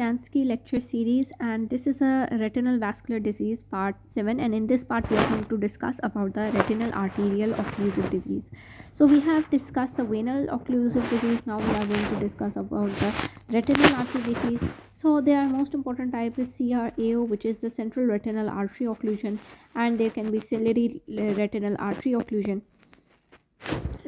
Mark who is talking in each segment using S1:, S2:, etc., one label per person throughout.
S1: Kanski lecture series, and this is a retinal vascular disease part 7, and in this part we are going to discuss about the retinal arterial occlusive disease. So we have discussed the venal occlusive disease. Now we are going to discuss about the retinal artery disease. So their most important type is CRAO, which is the central retinal artery occlusion, and there can be ciliary retinal artery occlusion.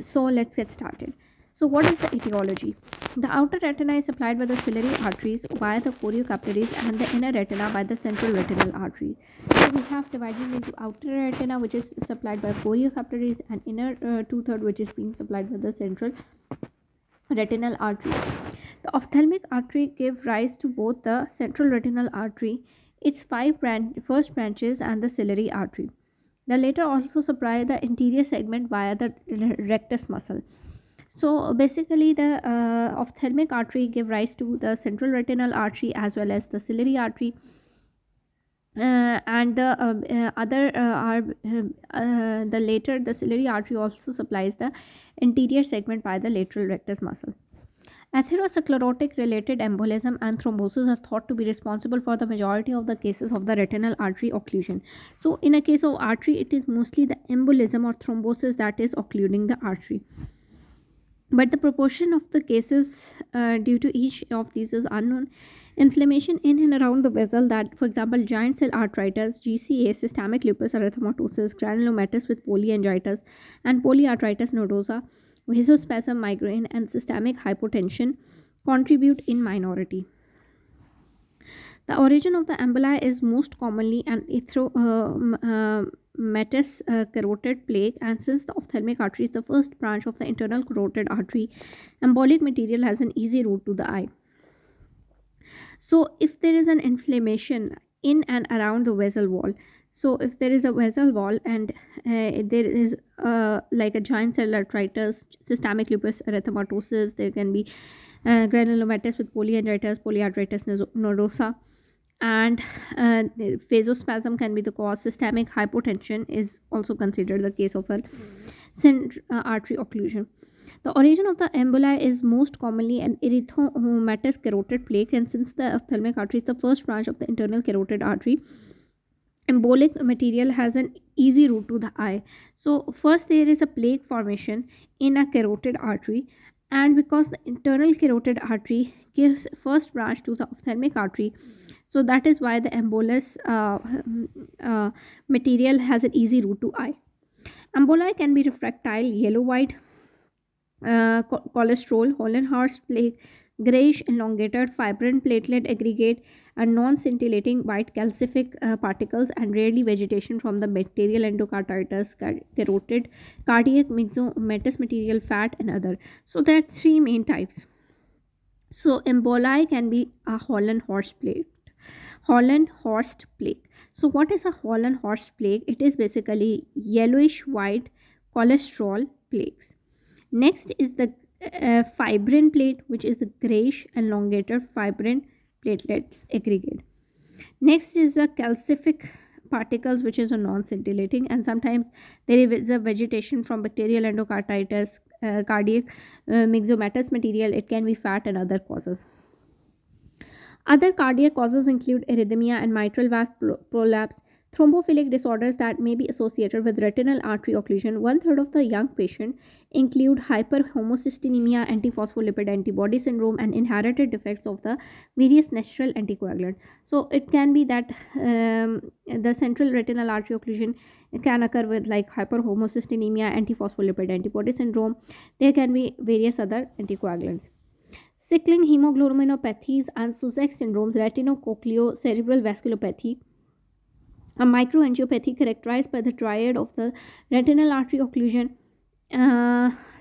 S1: So let's get started. So what is the etiology? The outer retina is supplied by the ciliary arteries via the choriocapillaries and the inner retina by the central retinal artery. So we have divided into outer retina, which is supplied by choriocapillaries, and inner two-thirds, which is being supplied by the central retinal artery. The ophthalmic artery gives rise to both the central retinal artery, its first branches, and the ciliary artery. The latter also supply the anterior segment via the rectus muscle. So basically the ophthalmic artery give rise to the central retinal artery as well as the ciliary artery, and the other are the later the ciliary artery also supplies the anterior segment by the lateral rectus muscle. Atherosclerotic related embolism and thrombosis are thought to be responsible for the majority of the cases of the retinal artery occlusion. So in a case of artery, it is mostly the embolism or thrombosis that is occluding the artery, but the proportion of the cases due to each of these is unknown. Inflammation in and around the vessel, that for example giant cell arteritis, GCA, systemic lupus erythematosus, granulomatous with polyangiitis and polyarteritis nodosa, vasospasm, migraine and systemic hypotension contribute in minority. The origin of the emboli is most commonly an carotid plaque, and since the ophthalmic artery is the first branch of the internal carotid artery, embolic material has an easy route to the eye. So if there is an inflammation in and around the vessel wall, so if there is a vessel wall and there is like a giant cell arteritis, systemic lupus erythematosus, there can be granulomatous with polyangiitis, polyarteritis nodosa, and vasospasm can be the cause. Systemic hypotension is also considered the case of a artery occlusion. The origin of the emboli is most commonly an erythematous carotid plaque, and since the ophthalmic artery is the first branch of the internal carotid artery, embolic material has an easy route to the eye. So first there is a plaque formation in a carotid artery, and because the internal carotid artery gives first branch to the ophthalmic artery, so that is why the embolus material has an easy route to eye. Emboli can be refractile, yellow-white, cholesterol, Hollenhorst plaque, grayish elongated fibrin platelet aggregate, and non-scintillating white calcific particles, and rarely vegetation from the bacterial endocarditis, carotid, cardiac, myxomatous material, fat, and other. So there are three main types. So emboli can be a Hollenhorst plaque. Hollenhorst plaque. So what is a Hollenhorst plaque? It is basically yellowish white cholesterol plaques. Next is the fibrin plate, which is the grayish elongated fibrin platelets aggregate. Next is the calcific particles, which is a non-scintillating, and sometimes there is a vegetation from bacterial endocarditis, cardiac, myxomatous material. It can be fat and other causes. Other cardiac causes include arrhythmia and mitral valve prolapse, thrombophilic disorders that may be associated with retinal artery occlusion. One third of the young patients include hyperhomocystinemia, antiphospholipid antibody syndrome, and inherited defects of the various natural anticoagulants. So it can be that the central retinal artery occlusion can occur with like hyperhomocystinemia, antiphospholipid antibody syndrome. There can be various other anticoagulants. Sickling hemoglobinopathies and Sussex syndromes, retinocochleocerebral vasculopathy, a microangiopathy characterized by the triad of the retinal artery occlusion,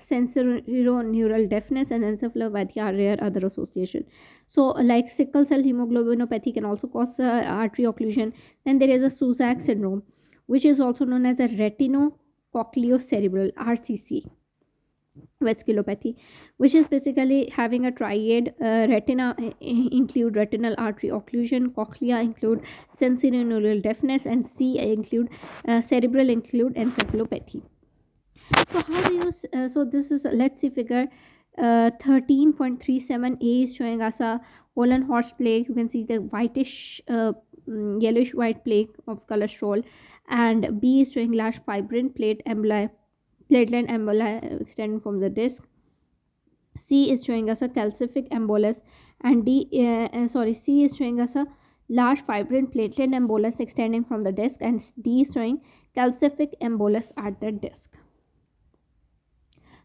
S1: sensorineural deafness, and encephalopathy are rare other association. So like sickle cell hemoglobinopathy can also cause artery occlusion. Then there is a Sussex syndrome, which is also known as a retinocochleocerebral RCC vasculopathy, which is basically having a triad. Retina include retinal artery occlusion, cochlea include sensorineural deafness, and C include cerebral include encephalopathy. So how do you so this is, let's see figure 13.37A is showing us a Holland horse plague. You can see the whitish, yellowish white plague of cholesterol, and B is showing large fibrin platelet emboli extending from the disc. C is showing us a calcific embolus, and C is showing us a large fibrin platelet embolus extending from the disc, and D is showing calcific embolus at the disc.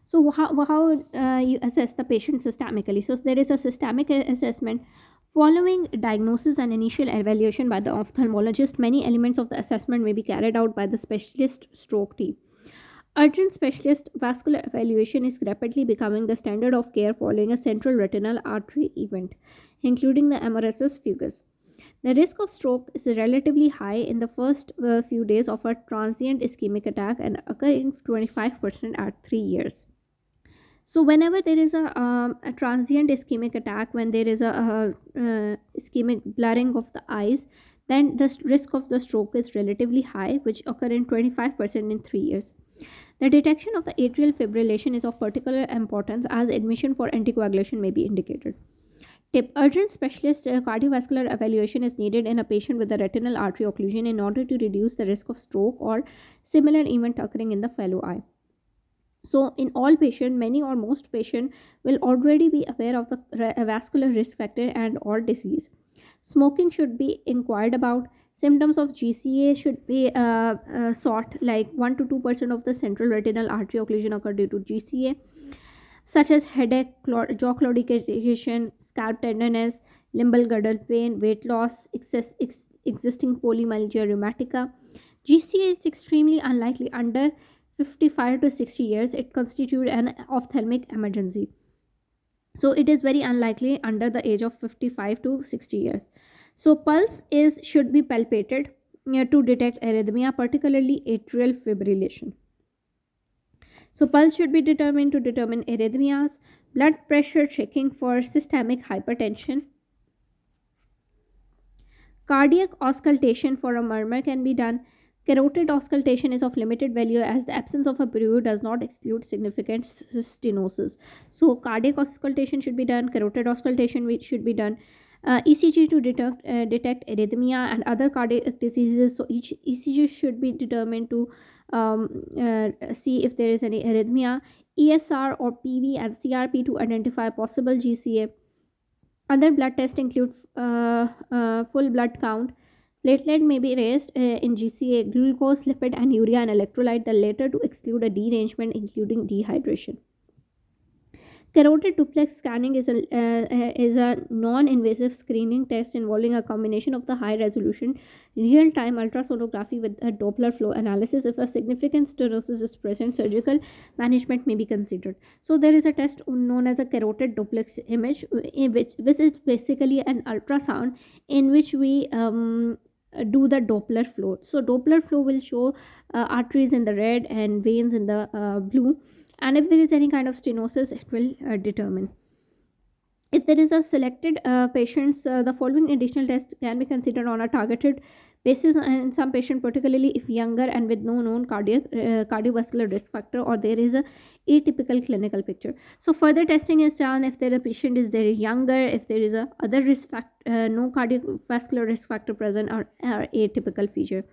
S1: So how you assess the patient systemically? So there is a systemic assessment. Following diagnosis and initial evaluation by the ophthalmologist, many elements of the assessment may be carried out by the specialist stroke team. Urgent specialist vascular evaluation is rapidly becoming the standard of care following a central retinal artery event, including the emesis fugax. The risk of stroke is relatively high in the first few days of a transient ischemic attack and occur in 25% at 3 years. So whenever there is a transient ischemic attack, when there is a ischemic blurring of the eyes, then the risk of the stroke is relatively high, which occur in 25% in 3 years. The detection of the atrial fibrillation is of particular importance as admission for anticoagulation may be indicated. Tip: urgent specialist cardiovascular evaluation is needed in a patient with a retinal artery occlusion in order to reduce the risk of stroke or similar event occurring in the fellow eye. So, in all patients, many or most patients will already be aware of the vascular risk factor and or disease. Smoking should be inquired about. Symptoms of GCA should be sought, like 1 to 2% of the central retinal artery occlusion occur due to GCA, such as headache, jaw claudication, scalp tenderness, limbal girdle pain, weight loss, existing polymyalgia rheumatica. GCA is extremely unlikely under 55 to 60 years. It constitutes an ophthalmic emergency. So it is very unlikely under the age of 55 to 60 years. So pulse is should be palpated to detect arrhythmia, particularly atrial fibrillation. So pulse should be determined to determine arrhythmias. Blood pressure checking for systemic hypertension. Cardiac auscultation for a murmur can be done. Carotid auscultation is of limited value as the absence of a bruit does not exclude significant stenosis. So cardiac auscultation should be done. Carotid auscultation should be done. ECG to detect arrhythmia and other cardiac diseases. So each ECG should be determined to see if there is any arrhythmia. ESR or PV and CRP to identify possible GCA. Other blood tests include full blood count. Platelet may be raised in GCA, glucose, lipid, and urea and electrolyte, the latter to exclude a derangement including dehydration. Carotid duplex scanning is a non-invasive screening test involving a combination of the high-resolution real-time ultrasonography with a Doppler flow analysis. If a significant stenosis is present, surgical management may be considered. So there is a test known as a carotid duplex image, which is basically an ultrasound in which we do the Doppler flow. So Doppler flow will show arteries in the red and veins in the blue, and if there is any kind of stenosis it will determine. If there is a selected patients, the following additional tests can be considered on a targeted basis in some patient, particularly if younger and with no known cardiovascular risk factor or there is a atypical clinical picture. So further testing is done if the patient is very younger, if there is a other risk factor, no cardiovascular risk factor present or atypical feature.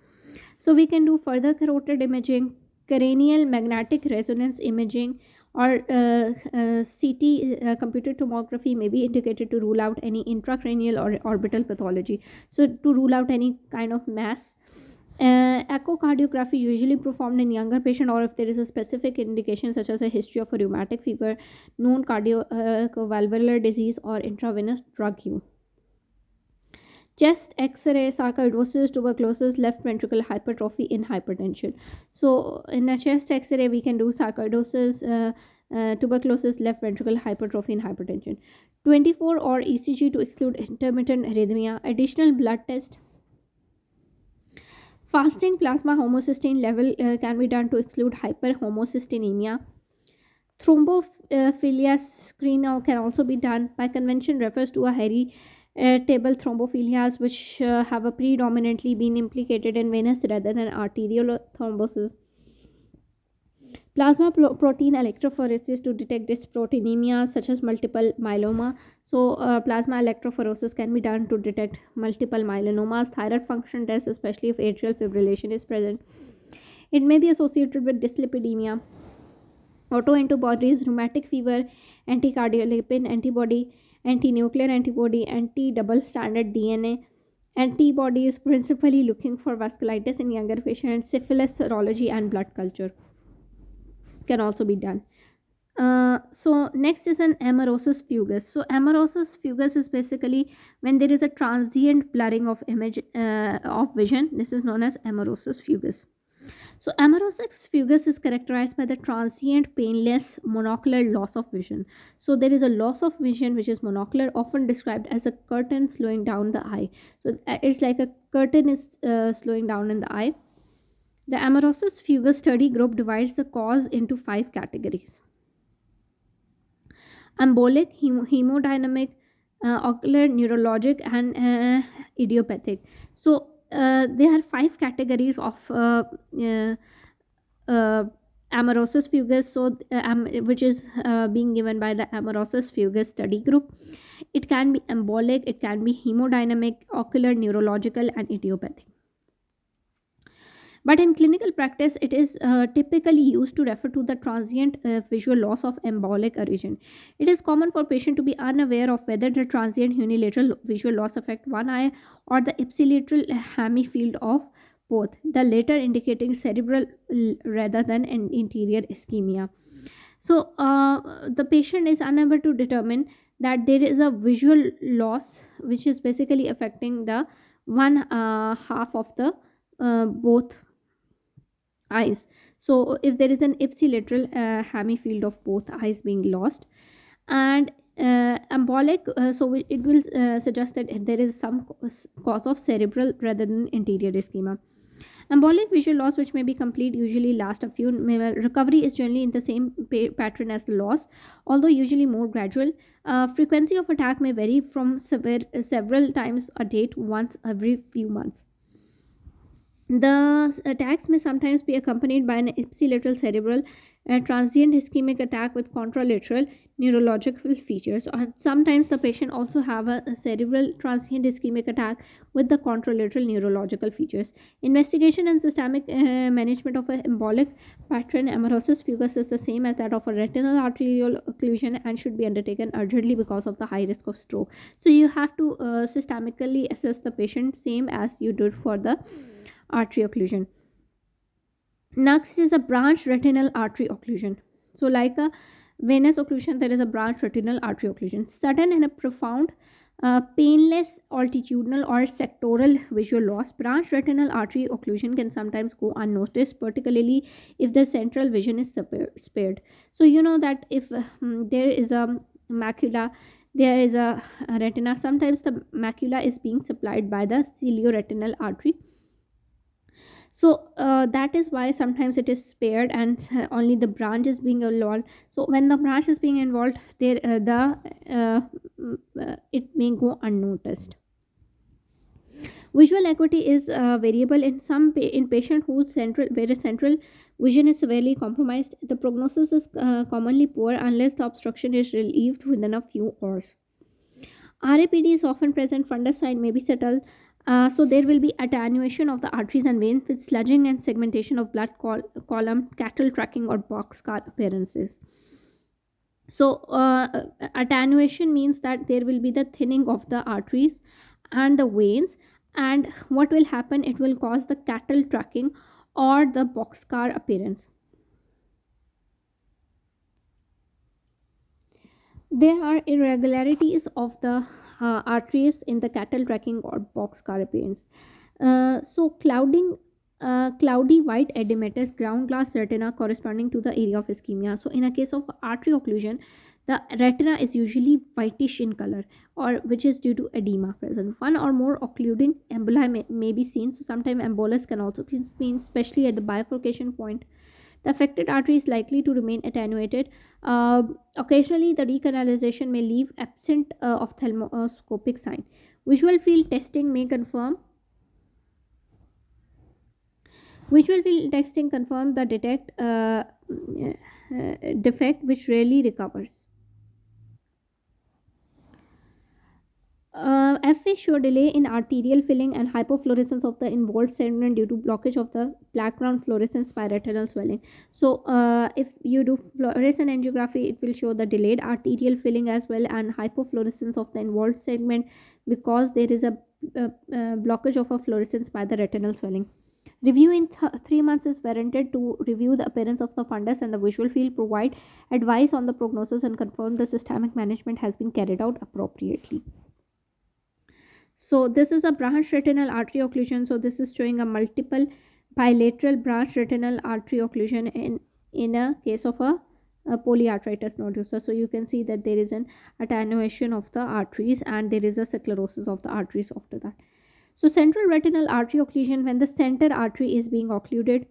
S1: So we can do further carotid imaging, cranial magnetic resonance imaging, or CT, computer tomography may be indicated to rule out any intracranial or orbital pathology. So to rule out any kind of mass. Echocardiography usually performed in younger patient or if there is a specific indication such as a history of a rheumatic fever, known cardiovascular disease or intravenous drug use. Chest X-ray, sarcoidosis, tuberculosis, left ventricular hypertrophy in hypertension. So in a chest X-ray we can do sarcoidosis, tuberculosis, left ventricular hypertrophy in hypertension. 24 or ECG to exclude intermittent arrhythmia. Additional blood test. Fasting plasma homocysteine level can be done to exclude hyperhomocysteinemia. Thrombophilia screen can also be done. By convention refers to a hairy table thrombophilias which have a predominantly been implicated in venous rather than arterial thrombosis. Plasma protein electrophoresis to detect dysproteinemia such as multiple myeloma. So, plasma electrophoresis can be done to detect multiple myelinomas. Thyroid function tests, especially if atrial fibrillation is present. It may be associated with dyslipidemia, autoantibodies, rheumatic fever, anticardiolipin antibody, anti-nuclear antibody, anti-double stranded DNA. Antibodies principally looking for vasculitis in younger patients, syphilis serology, and blood culture can also be done. So next is an amaurosis fugax. So amaurosis fugax is basically when there is a transient blurring of image of vision. This is known as amaurosis fugax. So amaurosis fugax is characterized by the transient painless monocular loss of vision. So there is a loss of vision which is monocular, often described as a curtain slowing down the eye. So it's like a curtain is slowing down in the eye. The amaurosis fugax study group divides the cause into five categories: embolic, hemodynamic, ocular, neurologic, and idiopathic. So there are five categories of uh, amaurosis fugax. So which is being given by the amaurosis fugax study group. It can be embolic, it can be hemodynamic, ocular, neurological, and idiopathic. But in clinical practice, it is typically used to refer to the transient visual loss of embolic origin. It is common for patient to be unaware of whether the transient unilateral visual loss affect one eye or the ipsilateral hemifield of both, the latter indicating cerebral rather than an interior ischemia. So the patient is unable to determine that there is a visual loss which is basically affecting the one half of the both eyes. So if there is an ipsilateral hemifield of both eyes being lost, and embolic, it will suggest that there is some cause of cerebral rather than interior ischemia. Embolic visual loss, which may be complete, usually last a few. Recovery is generally in the same pattern as the loss, although usually more gradual. Frequency of attack may vary from several times a day to once every few months. The attacks may sometimes be accompanied by an ipsilateral cerebral transient ischemic attack with contralateral neurological features. Or sometimes the patient also have a cerebral transient ischemic attack with the contralateral neurological features. Investigation and systemic management of an embolic pattern amaurosis fugax is the same as that of a retinal arterial occlusion and should be undertaken urgently because of the high risk of stroke. So you have to systemically assess the patient same as you did for the artery occlusion. Next is a branch retinal artery occlusion. So, like a venous occlusion, there is a branch retinal artery occlusion. Sudden and a profound, painless altitudinal or sectoral visual loss. Branch retinal artery occlusion can sometimes go unnoticed, particularly if the central vision is spared. So, you know that if there is a macula, there is a retina, sometimes the macula is being supplied by the cilioretinal artery. So that is why sometimes it is spared and only the branch is being involved. So when the branch is being involved, there it may go unnoticed. Visual acuity is variable in in patient whose central vision is severely compromised. The prognosis is commonly poor unless the obstruction is relieved within a few hours. RAPD is often present, fundus side may be subtle. So there will be attenuation of the arteries and veins with sludging and segmentation of blood column, cattle tracking or boxcar appearances. So attenuation means that there will be the thinning of the arteries and the veins, and what will happen, it will cause the cattle tracking or the boxcar appearance. There are irregularities of the arteries in the cattle tracking or boxcar appearance. So cloudy white edematous ground glass retina corresponding to the area of ischemia. So in a case of artery occlusion, the retina is usually whitish in color, or which is due to edema present. One or more occluding emboli may be seen. So sometimes embolus can also be seen, especially at the bifurcation point. The affected artery is likely to remain attenuated. Occasionally, the recanalization may leave absent ophthalmoscopic sign. Visual field testing may confirm Visual field testing confirms the detect defect which rarely recovers. FA show delay in arterial filling and hypofluorescence of the involved segment due to blockage of the background fluorescence by retinal swelling. So, if you do fluorescent angiography, it will show the delayed arterial filling as well and hypofluorescence of the involved segment because there is a blockage of a fluorescence by the retinal swelling. Review in 3 months is warranted to review the appearance of the fundus and the visual field, provide advice on the prognosis, and confirm the systemic management has been carried out appropriately. So this is a branch retinal artery occlusion. So this is showing a multiple bilateral branch retinal artery occlusion in a case of a polyarteritis nodosa. So you can see that there is an attenuation of the arteries and there is a sclerosis of the arteries after that. So central retinal artery occlusion, when the center artery is being occluded.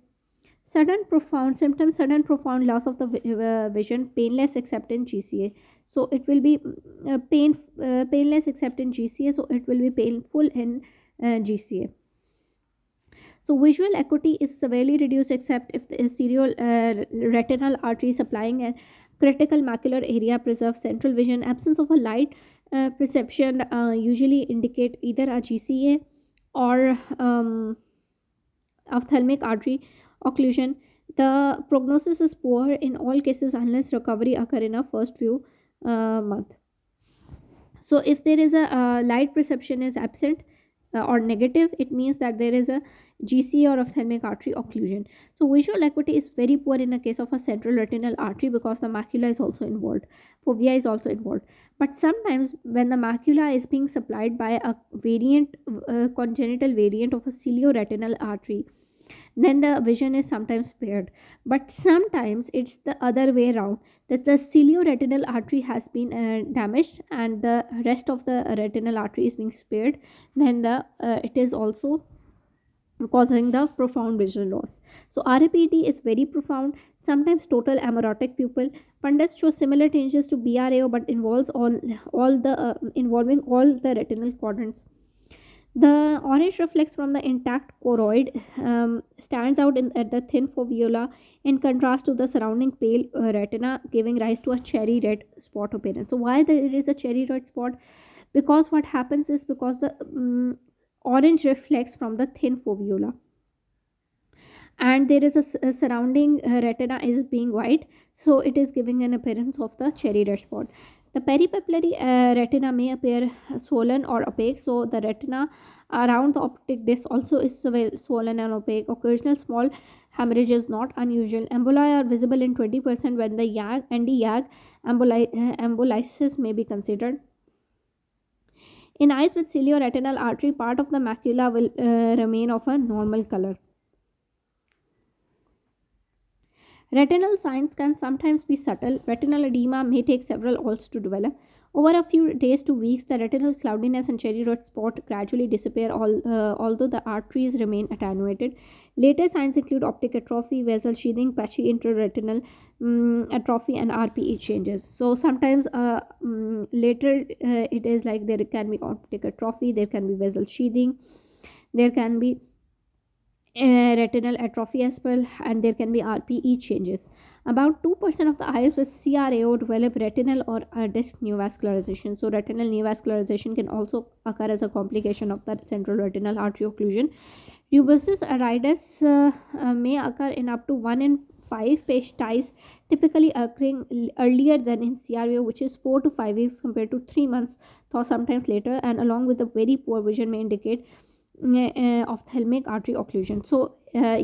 S1: Sudden profound symptoms, sudden profound loss of the vision, painless except in GCA. So it will be painless except in GCA. So it will be painful in GCA. So visual acuity is severely reduced except if the serial retinal artery supplying a critical macular area preserves central vision. Absence of a light perception usually indicate either a GCA or ophthalmic artery occlusion. The prognosis is poor in all cases unless recovery occur in a first few months. So if there is a light perception is absent or negative, it means that there is a GC or ophthalmic artery occlusion. So visual acuity is very poor in a case of a central retinal artery because the macula is also involved. Fovea is also involved. But sometimes when the macula is being supplied by a variant, congenital variant of a cilioretinal artery, then the vision is sometimes spared. But sometimes it's the other way around, that the cilioretinal artery has been damaged and the rest of the retinal artery is being spared. Then it is also causing the profound visual loss. So RAPD is very profound, sometimes total amaurotic pupil. Fundus shows similar changes to BRAO but involves all the involving all the retinal quadrants. The orange reflex from the intact choroid stands out at the thin fovea in contrast to the surrounding pale retina, giving rise to a cherry red spot appearance. So, why there is a cherry red spot? Because what happens is because the orange reflex from the thin fovea and there is a surrounding retina is being white, so it is giving an appearance of the cherry red spot. The peripapillary retina may appear swollen or opaque, so the retina around the optic disc also is swollen and opaque. Occasional small hemorrhage is not unusual. Emboli are visible in 20% when the ND-YAG embolysis may be considered. In eyes with cilioretinal artery, part of the macula will remain of a normal color. Retinal signs can sometimes be subtle. Retinal edema may take several hours to develop. Over a few days to weeks, the retinal cloudiness and cherry red spot gradually disappear, although the arteries remain attenuated. Later signs include optic atrophy, vessel sheathing, patchy intraretinal atrophy, and RPE changes. So sometimes later it is like there can be optic atrophy, there can be vessel sheathing, there can be retinal atrophy as well, and there can be RPE changes. About 2% of the eyes with CRAO develop retinal or disc neovascularization. So, retinal neovascularization can also occur as a complication of the central retinal artery occlusion. Rubeosis iridis may occur in up to 1 in 5 patient eyes, typically occurring earlier than in CRAO, which is 4 to 5 weeks compared to 3 months, or sometimes later, and along with a very poor vision may indicate ophthalmic artery occlusion. So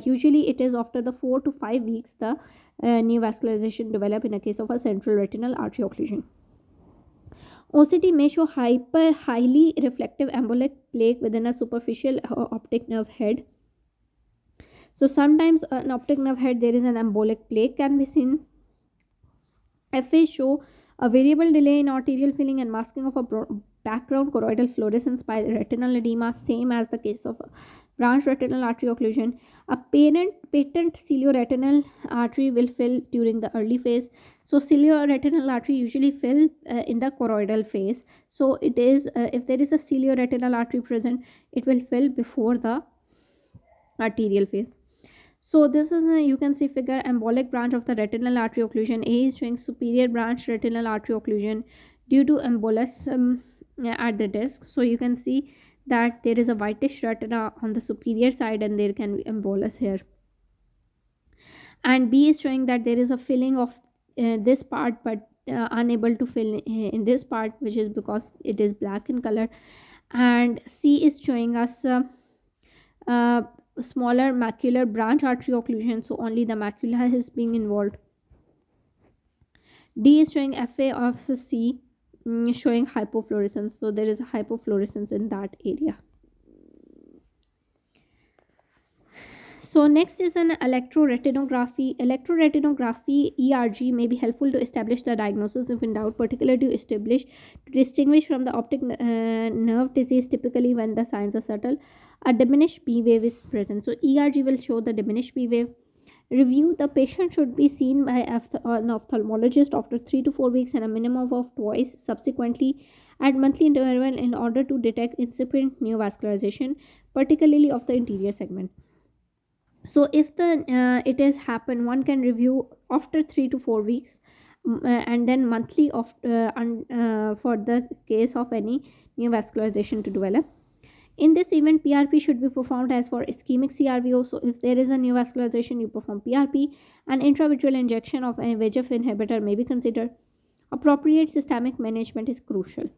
S1: usually it is after the 4 to 5 weeks the neovascularization develop in a case of a central retinal artery occlusion. OCT may show highly reflective embolic plaque within a superficial optic nerve head. So sometimes an optic nerve head there is an embolic plaque can be seen. FA show a variable delay in arterial filling and masking of a background choroidal fluorescence by retinal edema, same as the case of branch retinal artery occlusion. A patent cilioretinal artery will fill during the early phase. So cilioretinal artery usually fill in the choroidal phase. So it is if there is a cilioretinal artery present, it will fill before the arterial phase. So this is you can see figure embolic branch of the retinal artery occlusion. A is showing superior branch retinal artery occlusion due to embolus at the disc. So you can see that there is a whitish retina on the superior side and there can be embolus here. And B is showing that there is a filling of this part but unable to fill in this part, which is because it is black in color. And C is showing us uh, smaller macular branch artery occlusion, so only the macula is being involved. D is showing FA of C, showing hypofluorescence, so there is a hypofluorescence in that area. So next is an electroretinography. Electroretinography (ERG) may be helpful to establish the diagnosis if in doubt, particularly to distinguish from the optic nerve disease. Typically, when the signs are subtle, a diminished B wave is present. So ERG will show the diminished B wave. Review: the patient should be seen by an ophthalmologist after 3 to 4 weeks and a minimum of twice subsequently at monthly interval in order to detect incipient neovascularization, particularly of the anterior segment. So if the it has happened, one can review after 3 to 4 weeks, and then monthly for the case of any neovascularization to develop. In this event, PRP should be performed as for ischemic CRVO. So if there is a neovascularization, you perform PRP. An intravitreal injection of a VEGF inhibitor may be considered. Appropriate systemic management is crucial.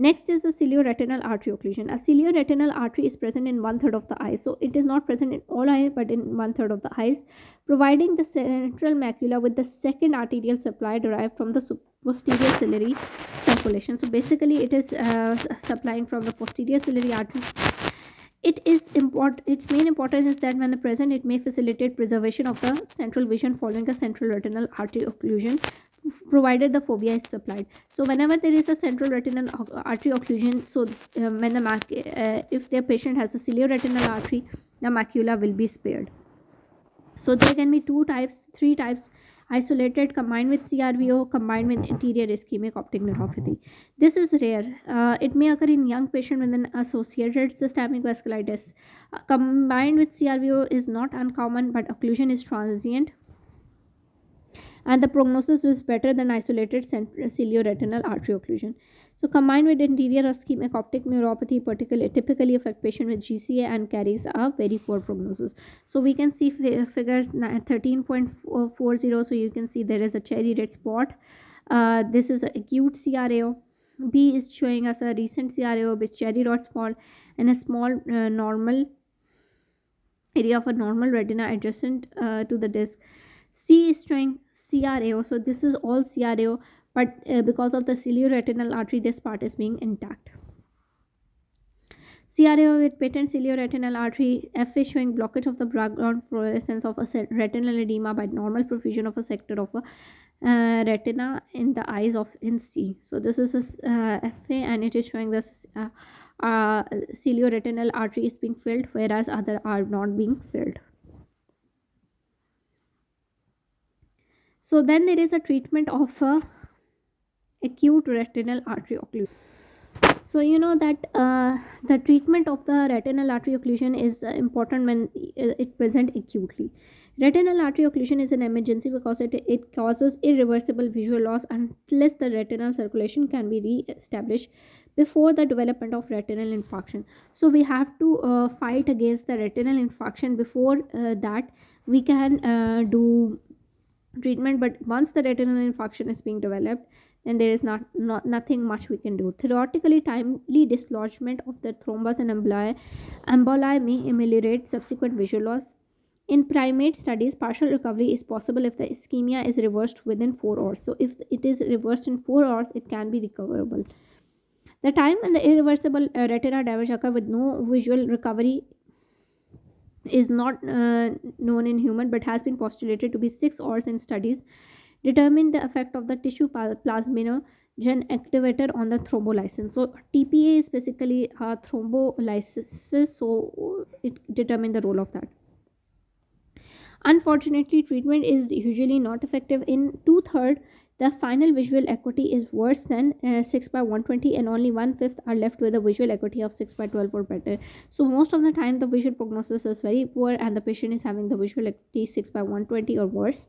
S1: Next is the cilioretinal artery occlusion. A cilioretinal artery is present in one third of the eye. So it is not present in all eyes but in one third of the eyes, providing the central macula with the second arterial supply derived from the posterior ciliary circulation. So basically it is supplying from the posterior ciliary artery. It is important. Its main importance is that when present, it may facilitate preservation of the central vision following a central retinal artery occlusion, provided the fovea is supplied. So whenever there is a central retinal artery occlusion, so when if the patient has a cilioretinal artery, the macula will be spared. So there can be three types: isolated, combined with CRVO, combined with anterior ischemic optic neuropathy. This is rare. It may occur in young patient with an associated systemic vasculitis. Combined with CRVO is not uncommon, but occlusion is transient and the prognosis is better than isolated cilioretinal artery occlusion. So combined with anterior ischemic optic neuropathy, particularly typically affect patient with GCA and carries a very poor prognosis. So we can see figures 13.40. So you can see there is a cherry red spot. This is acute CRAO. B is showing us a recent CRAO with cherry dot spot and a small normal area of a normal retina adjacent to the disc. C is showing CRAO. So this is all CRAO, but because of the cilioretinal artery, this part is being intact. CRAO with patent cilioretinal artery. F is showing blockage of the background fluorescence of a retinal edema by normal perfusion of a sector of a retina in the eyes of in C. So this is a FA and it is showing this cilioretinal artery is being filled, whereas other are not being filled. So then there is a treatment of acute retinal artery occlusion. So you know that the treatment of the retinal artery occlusion is important when it present acutely. Retinal artery occlusion is an emergency because it causes irreversible visual loss unless the retinal circulation can be re-established before the development of retinal infarction. So we have to fight against the retinal infarction before that we can do treatment. But once the retinal infarction is being developed, then there is nothing much we can do. Theoretically, timely dislodgement of the thrombus and emboli may ameliorate subsequent visual loss. In primate studies, partial recovery is possible if the ischemia is reversed within 4 hours. So if it is reversed in 4 hours, it can be recoverable. The time when the irreversible retina damage occur with no visual recovery is not known in human but has been postulated to be 6 hours in studies determine the effect of the tissue plasminogen activator on the thrombolysis. So TPA is basically a thrombolysis, so it determines the role of that. Unfortunately, treatment is usually not effective in two-thirds The final visual acuity is worse than 6 by 120, and only one fifth are left with a visual acuity of 6 by 12 or better. So most of the time the visual prognosis is very poor and the patient is having the visual acuity 6 by 120 or worse,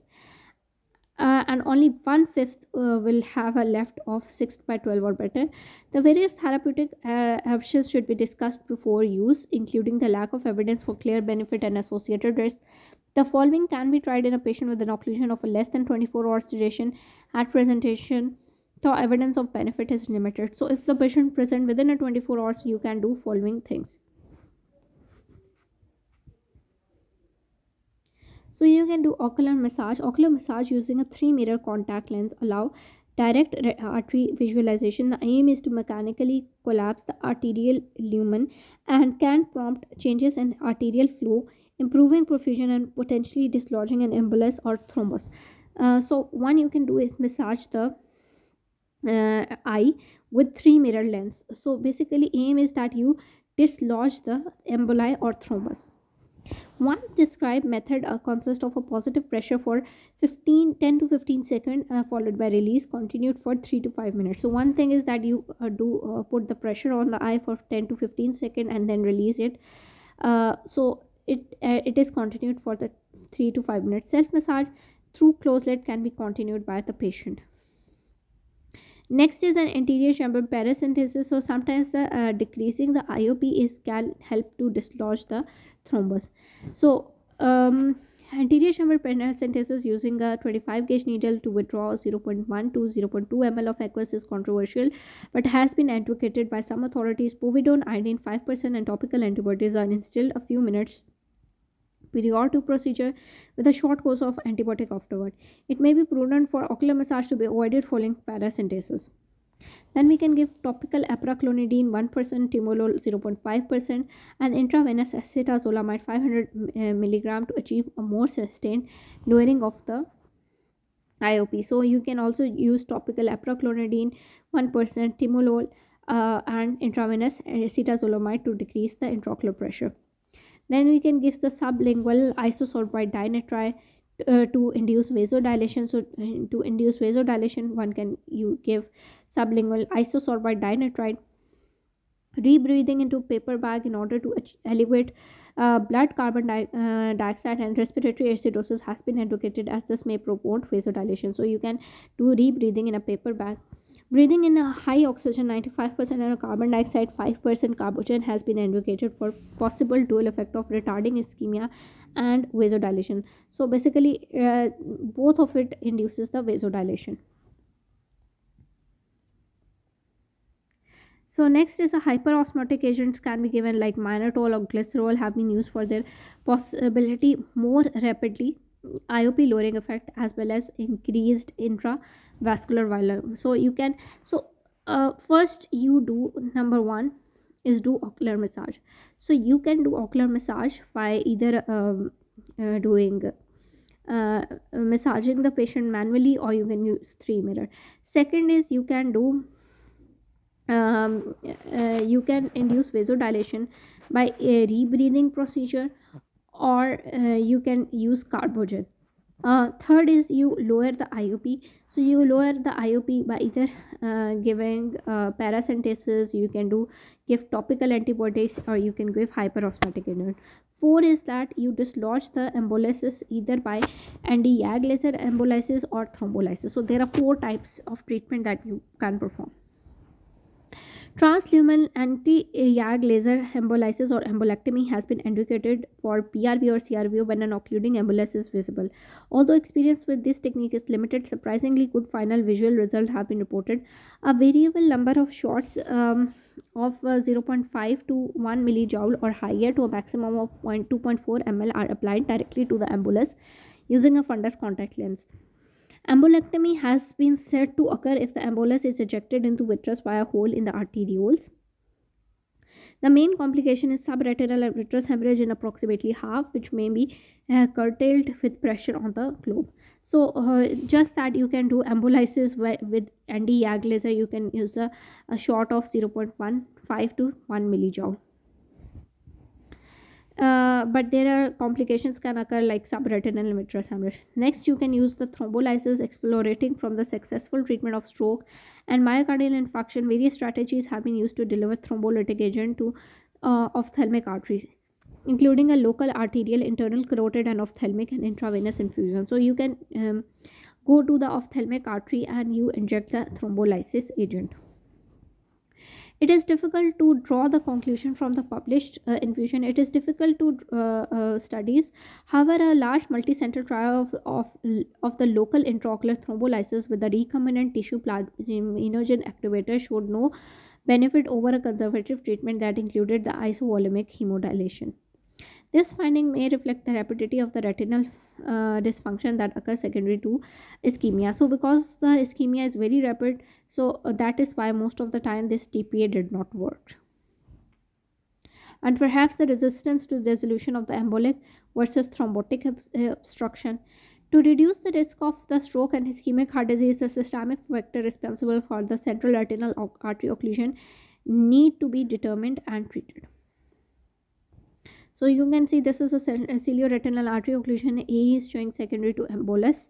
S1: and only one fifth will have a left of 6 by 12 or better. The various therapeutic options should be discussed before use, including the lack of evidence for clear benefit and associated risk. The following can be tried in a patient with an occlusion of a less than 24 hours duration at presentation. The evidence of benefit is limited. So if the patient present within a 24 hours, you can do following things. So you can do ocular massage. Ocular massage using a 3 mirror contact lens allow direct artery visualization. The aim is to mechanically collapse the arterial lumen and can prompt changes in arterial flow, improving perfusion and potentially dislodging an embolus or thrombus. So one you can do is massage the eye with 3 mirror lens. So basically aim is that you dislodge the emboli or thrombus. One described method consists of a positive pressure for 10 to 15 seconds, followed by release, continued for 3 to 5 minutes. So one thing is that you do put the pressure on the eye for 10 to 15 seconds and then release it. So it is continued for the 3 to 5 minutes. Self massage through closed lid can be continued by the patient. Next is an anterior chamber paracentesis. So sometimes the decreasing the IOP is can help to dislodge the thrombus. So anterior chamber paracentesis using a 25 gauge needle to withdraw 0.1 to 0.2 ml of aqueous is controversial, but has been advocated by some authorities. Povidone, iodine 5%, and topical antibiotics are instilled a few minutes prior to procedure with a short course of antibiotic afterward. It may be prudent for ocular massage to be avoided following paracentesis. Then we can give topical apraclonidine 1%, timolol 0.5%, and intravenous acetazolamide 500 mg to achieve a more sustained lowering of the IOP. So you can also use topical apraclonidine 1%, timolol, and intravenous acetazolamide to decrease the intraocular pressure. Then we can give the sublingual isosorbide dinitrate to induce vasodilation. So to induce vasodilation, one can you give sublingual isosorbide dinitrite. Rebreathing into paper bag in order to elevate blood carbon dioxide and respiratory acidosis has been advocated, as this may promote vasodilation. So you can do rebreathing in a paper bag. Breathing in a high oxygen 95% and a carbon dioxide 5% carbogen has been advocated for possible dual effect of retarding ischemia and vasodilation. So basically both of it induces the vasodilation. So next is a hyperosmotic agents can be given, like mannitol or glycerol have been used for their possibility more rapidly IOP lowering effect as well as increased intravascular volume. So you can first you do number one is do ocular massage. So you can do ocular massage by either doing massaging the patient manually, or you can use 3 mirror. Second is you can induce vasodilation by a rebreathing procedure, or you can use carbogen. Third is you lower the IOP. So you lower the IOP by either giving paracentesis, you can do give topical antibiotics, or you can give hyperosmotic agent. Four is that you dislodge the embolysis either by anti-YAG laser embolysis or thrombolysis. So there are four types of treatment that you can perform. Transluminal anti-YAG laser embolysis or embolectomy has been advocated for PRV or CRVO when an occluding embolus is visible. Although experience with this technique is limited, surprisingly good final visual results have been reported. A variable number of shots of 0.5 to 1 millijoule or higher to a maximum of 2.4 ml are applied directly to the embolus using a fundus contact lens. Embolectomy has been said to occur if the embolus is ejected into vitreous via a hole in the arterioles. The main complication is subretinal and vitreous hemorrhage in approximately half, which may be curtailed with pressure on the globe. So, just that you can do embolysis with anti-YAG laser, you can use a shot of 0.15 to 1 millijoule. but there are complications can occur like subretinal and vitreous hemorrhage. Next, you can use the thrombolysis explorating from the successful treatment of stroke and myocardial infarction. Various strategies have been used to deliver thrombolytic agent to ophthalmic arteries, including a local arterial, internal carotid, and ophthalmic and intravenous infusion. So you can go to the ophthalmic artery and you inject the thrombolysis agent. It is difficult to draw the conclusion from the published infusion. It is difficult to studies. However, a large multicenter trial of the local intraocular thrombolysis with the recombinant tissue plasminogen activator showed no benefit over a conservative treatment that included the isovolumic hemodilation. This finding may reflect the rapidity of the retinal dysfunction that occurs secondary to ischemia. So, because the ischemia is very rapid, so that is why most of the time this TPA did not work. And perhaps the resistance to resolution of the embolic versus thrombotic obstruction. To reduce the risk of the stroke and ischemic heart disease, the systemic factor responsible for the central retinal artery occlusion need to be determined and treated. So you can see this is a cilioretinal artery occlusion. A is showing secondary to embolus.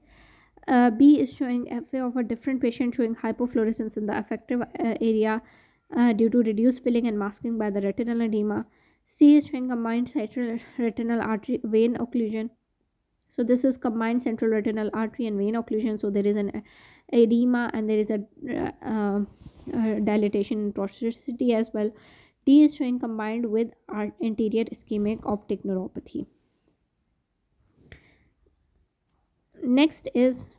S1: B is showing FA of a different patient showing hypofluorescence in the affected area due to reduced filling and masking by the retinal edema. C is showing combined central retinal artery vein occlusion. So this is combined central retinal artery and vein occlusion. So there is an edema and there is a dilatation and toxicity as well. D is showing combined with anterior ischemic optic neuropathy. Next is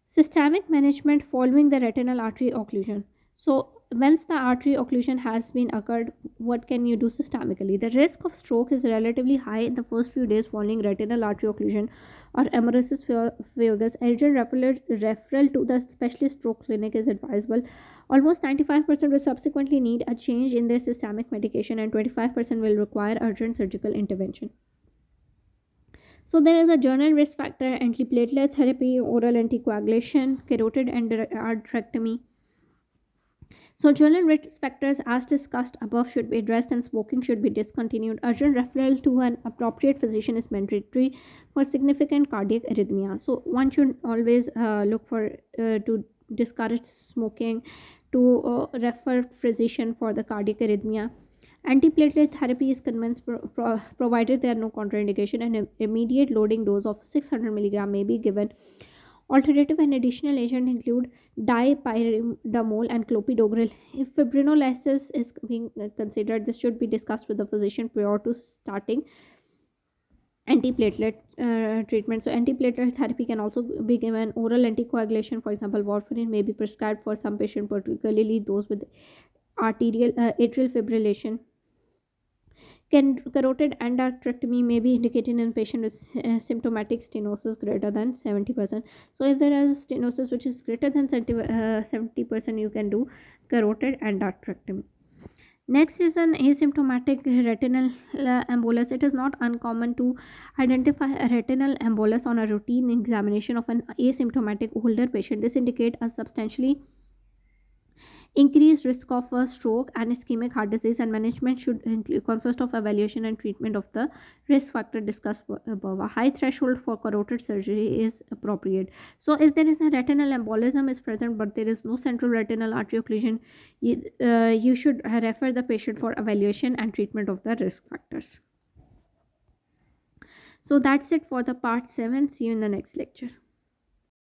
S1: systemic management following the retinal artery occlusion. So once the artery occlusion has been occurred, what can you do systemically? The risk of stroke is relatively high in the first few days following retinal artery occlusion or emesis fugax. Urgent referral to the specialist stroke clinic is advisable. Almost 95% will subsequently need a change in their systemic medication and 25% will require urgent surgical intervention. So there is a general risk factor: antiplatelet therapy, oral anticoagulation, carotid endarterectomy. So general risk factors as discussed above should be addressed and smoking should be discontinued. Urgent referral to an appropriate physician is mandatory for significant cardiac arrhythmia. So one should always look for to discourage smoking, to refer physician for the cardiac arrhythmia. Antiplatelet therapy is provided there are no contraindication, and immediate loading dose of 600 mg may be given. Alternative and additional agents include dipyridamole and clopidogrel. If fibrinolysis is being considered, this should be discussed with the physician prior to starting antiplatelet treatment. So antiplatelet therapy can also be given. Oral anticoagulation, for example warfarin, may be prescribed for some patients, particularly those with atrial fibrillation. Carotid endarterectomy may be indicated in a patient with symptomatic stenosis greater than 70%. So if there is stenosis which is greater than 70%, you can do carotid endarterectomy. Next is an asymptomatic retinal embolus. It is not uncommon to identify a retinal embolus on a routine examination of an asymptomatic older patient. This indicates a substantially increased risk of a stroke and ischemic heart disease, and management should consist of evaluation and treatment of the risk factor discussed above. A high threshold for carotid surgery is appropriate. So if there is a retinal embolism is present but there is no central retinal artery occlusion, you should refer the patient for evaluation and treatment of the risk factors. So that's it for the part 7. See you in the next lecture.